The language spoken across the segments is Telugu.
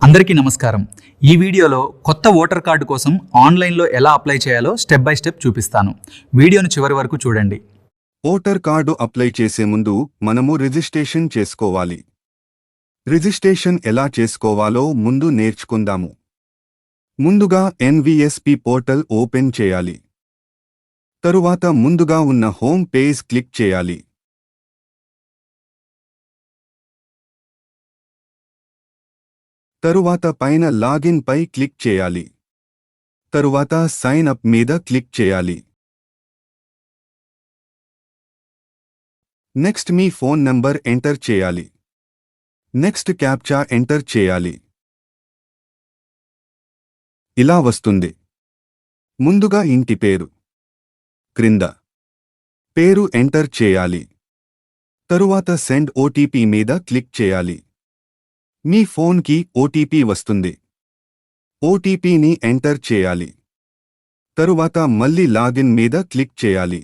అందరికీ నమస్కారం. ఈ వీడియోలో కొత్త ఓటర్ కార్డు కోసం ఆన్లైన్లో ఎలా అప్లై చేయాలో స్టెప్ బై స్టెప్ చూపిస్తాను. వీడియోను చివరి వరకు చూడండి. ఓటర్ కార్డు అప్లై చేసే ముందు మనము రిజిస్ట్రేషన్ చేసుకోవాలి. రిజిస్ట్రేషన్ ఎలా చేసుకోవాలో ముందు నేర్చుకుందాము. ముందుగా ఎన్వీఎస్పీ పోర్టల్ ఓపెన్ చేయాలి. తరువాత ముందుగా ఉన్న హోమ్ పేజ్ క్లిక్ చేయాలి. తరువాత పైన లాగిన్ పై క్లిక్ చేయాలి. తరువాత సైన్ అప్ మీద క్లిక్ చేయాలి. నెక్స్ట్ మీ ఫోన్ నంబర్ ఎంటర్ చేయాలి. నెక్స్ట్ క్యాప్చా ఎంటర్ చేయాలి. ఇలా వస్తుంది. ముందుగా ఇంటి పేరు, క్రింద పేరు ఎంటర్ చేయాలి. తరువాత సెండ్ ఓటీపీ మీద క్లిక్ చేయాలి. మీ ఫోన్కి ఓటీపీ వస్తుంది. ఓటీపీని ఎంటర్ చేయాలి. తరువాత మళ్ళీ లాగిన్ మీద క్లిక్ చేయాలి.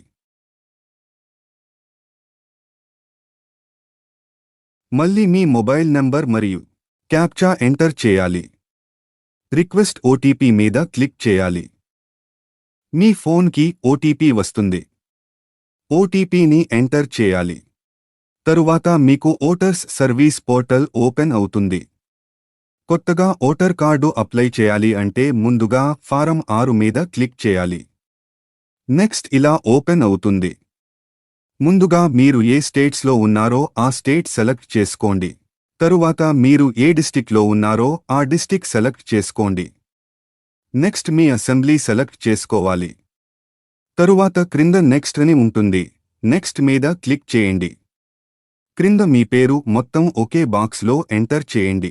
మళ్ళీ మీ మొబైల్ నంబర్ మరియు క్యాప్చా ఎంటర్ చేయాలి. రిక్వెస్ట్ ఓటీపీ మీద క్లిక్ చేయాలి. మీ ఫోన్కి ఓటీపీ వస్తుంది. ఓటీపీని ఎంటర్ చేయాలి. తరువాత మీకు ఓటర్స్ సర్వీస్ పోర్టల్ ఓపెన్ అవుతుంది. కొత్తగా ఓటర్ కార్డు అప్లై చేయాలి అంటే ముందుగా ఫారం 6 మీద క్లిక్ చేయాలి. నెక్స్ట్ ఇలా ఓపెన్ అవుతుంది. ముందుగా మీరు ఏ స్టేట్స్లో ఉన్నారో ఆ స్టేట్ సెలెక్ట్ చేసుకోండి. తరువాత మీరు ఏ డిస్టిక్లో ఉన్నారో ఆ డిస్టిక్ సెలెక్ట్ చేసుకోండి. నెక్స్ట్ మీ అసెంబ్లీ సెలెక్ట్ చేసుకోవాలి. తరువాత క్రింద నెక్స్ట్ అని ఉంటుంది. నెక్స్ట్ మీద క్లిక్ చేయండి. క్రింద మీ పేరు మొత్తం ఒకే బాక్స్లో ఎంటర్ చేయండి.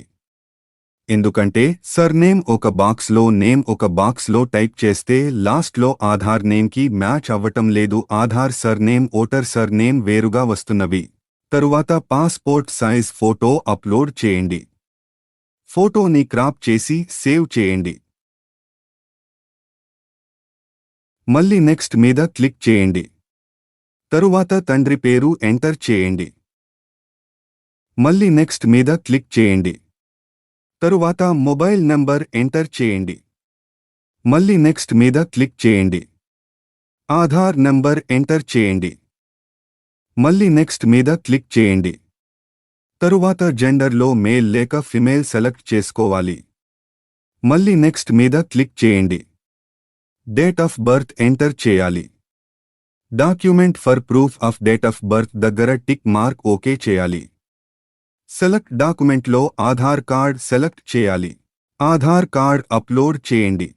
ఎందుకంటే సర్నేమ్ ఒక బాక్స్లో, నేమ్ ఒక బాక్స్లో టైప్ చేస్తే లాస్ట్లో ఆధార్ నేమ్కి మ్యాచ్ అవ్వటం లేదు. ఆధార్ సర్నేమ్, ఓటర్ సర్నేమ్ వేరుగా వస్తున్నవి. తరువాత పాస్పోర్ట్ సైజ్ ఫోటో అప్లోడ్ చేయండి. ఫోటోని క్రాప్ చేసి సేవ్ చేయండి. మళ్ళీ నెక్స్ట్ మీద క్లిక్ చేయండి. తరువాత తండ్రి పేరు ఎంటర్ చేయండి. మళ్ళీ నెక్స్ట్ మీద క్లిక్ చేయండి. తరువాత మొబైల్ నంబర్ ఎంటర్ చేయండి. మళ్ళీ నెక్స్ట్ మీద క్లిక్ చేయండి. ఆధార్ నంబర్ ఎంటర్ చేయండి. మళ్ళీ నెక్స్ట్ మీద క్లిక్ చేయండి. తరువాత జెండర్లో మేల్ లేక ఫిమేల్ సెలెక్ట్ చేసుకోవాలి. మళ్ళీ నెక్స్ట్ మీద క్లిక్ చేయండి. డేట్ ఆఫ్ బర్త్ ఎంటర్ చేయాలి. Document for proof of date of birth దగ్గర టిక్ మార్క్ ఓకే చేయాలి. సెలెక్ట్ డాక్యుమెంట్లో ఆధార్ కార్డ్ సెలెక్ట్ చేయాలి. ఆధార్ కార్డ్ అప్లోడ్ చేయండి.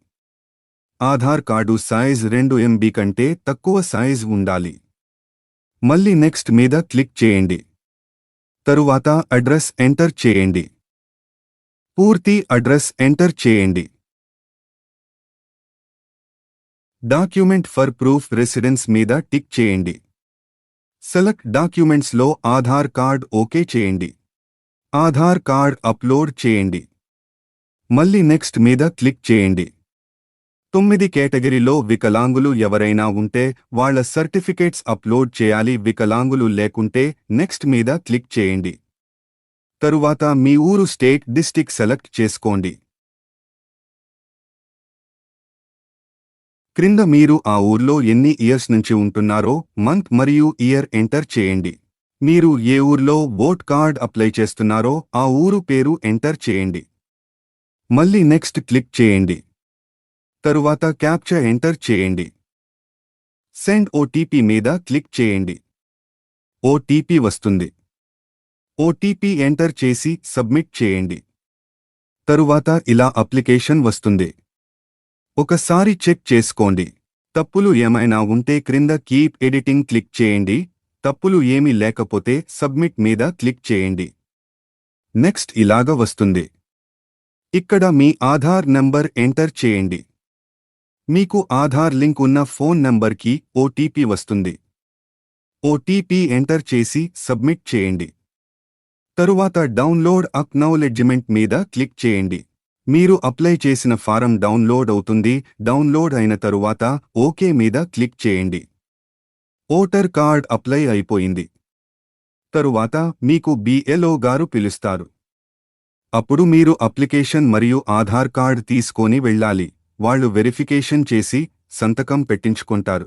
ఆధార్ కార్డు సైజ్ 2 MB కంటే తక్కువ సైజ్ ఉండాలి. మళ్ళీ నెక్స్ట్ మీద క్లిక్ చేయండి. తరువాత అడ్రస్ ఎంటర్ చేయండి. పూర్తి అడ్రస్ ఎంటర్ చేయండి. డాక్యుమెంట్ ఫర్ ప్రూఫ్ రెసిడెన్స్ మీద టిక్ చేయండి. సెలెక్ట్ డాక్యుమెంట్స్లో ఆధార్ కార్డ్ ఓకే చేయండి. ఆధార్ కార్డ్ అప్లోడ్ చేయండి. మళ్ళీ నెక్స్ట్ మీద క్లిక్ చేయండి. 9 కేటగిరీలో వికలాంగులు ఎవరైనా ఉంటే వాళ్ళ సర్టిఫికేట్స్ అప్లోడ్ చేయాలి. వికలాంగులు లేకుంటే నెక్స్ట్ మీద క్లిక్ చేయండి. తరువాత మీ ఊరు, స్టేట్, డిస్టిక్ సెలెక్ట్ చేసుకోండి. క్రింద మీరు ఆ ఊర్లో ఎన్ని ఇయర్స్ నుంచి ఉంటున్నారో మంత్ మరియు ఇయర్ ఎంటర్ చేయండి. మీరు ఏ ఊర్లో ఓట్ కార్డ్ అప్లై చేస్తున్నారో ఆ ఊరు పేరు ఎంటర్ చేయండి. మళ్ళీ నెక్స్ట్ క్లిక్ చేయండి. తరువాత క్యాప్చా ఎంటర్ చేయండి. సెండ్ ఓటీపీ మీద క్లిక్ చేయండి. ఓటీపీ వస్తుంది. ఓటీపీ ఎంటర్ చేసి సబ్మిట్ చేయండి. తరువాత ఇలా అప్లికేషన్ వస్తుంది. ఒకసారి చెక్ చేసుకోండి. తప్పులు ఏమైనా ఉంటే క్రింద కీప్ ఎడిటింగ్ క్లిక్ చేయండి. తప్పులు ఏమీ లేకపోతే సబ్మిట్ మీద క్లిక్ చేయండి. నెక్స్ట్ ఇలాగ వస్తుంది. ఇక్కడ మీ ఆధార్ నంబర్ ఎంటర్ చేయండి. మీకు ఆధార్ లింక్ ఉన్న ఫోన్ నంబర్కి ఓటీపీ వస్తుంది. ఓటీపీ ఎంటర్ చేసి సబ్మిట్ చేయండి. తరువాత డౌన్లోడ్ అక్నాలెడ్జ్మెంట్ మీద క్లిక్ చేయండి. మీరు అప్లై చేసిన ఫారం డౌన్లోడ్ అవుతుంది. డౌన్లోడ్ అయిన తరువాత ఓకే మీద క్లిక్ చేయండి. ఓటర్ కార్డ్ అప్లై అయిపోయింది. తరువాత మీకు BLO గారు పిలుస్తారు. అప్పుడు మీరు అప్లికేషన్ మరియు ఆధార్ కార్డ్ తీసుకొని వెళ్ళాలి. వాళ్ళు వెరిఫికేషన్ చేసి సంతకం పెట్టించుకుంటారు.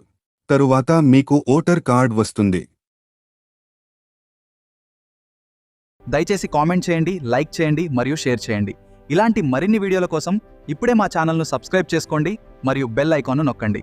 తరువాత మీకు ఓటర్ కార్డ్ వస్తుంది. దయచేసి కామెంట్ చేయండి, లైక్ చేయండి మరియు షేర్ చేయండి. ఇలాంటి మరిన్ని వీడియోల కోసం ఇప్పుడే మా ఛానల్ను సబ్స్క్రైబ్ చేసుకోండి మరియు బెల్ ఐకాన్ను నొక్కండి.